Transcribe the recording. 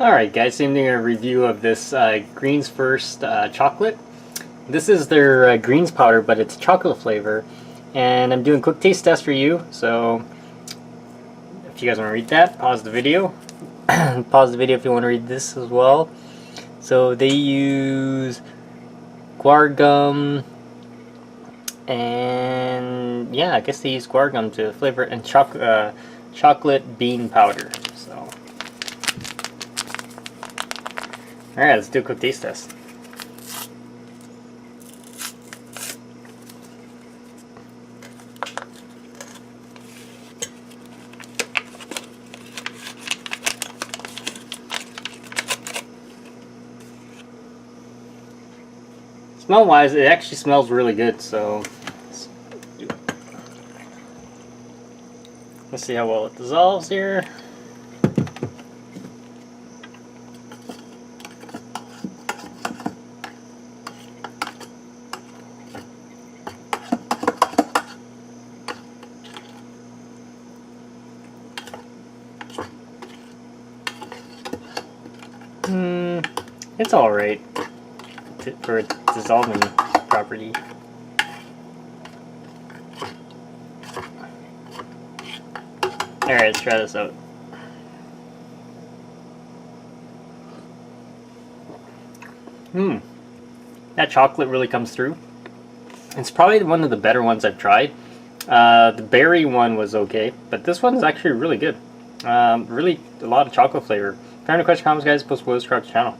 Alright guys, so I'm doing a review of this Greens First chocolate. This is their greens powder, but it's chocolate flavor. And I'm doing a quick taste test for you, so if you guys want to read that, pause the video. Pause the video if you want to read this as well. So they use guar gum, and yeah, I guess they use guar gum to flavor it, and chocolate bean powder. So, alright, let's do a quick taste test. Smell wise, it actually smells really good, so let's see how well it dissolves here. It's alright for its dissolving property. Alright, let's try this out. That chocolate really comes through. It's probably one of the better ones I've tried. The berry one was okay, but this one is actually really good. Really a lot of chocolate flavor. If you have any questions, comments, guys, post below, subscribe to the channel.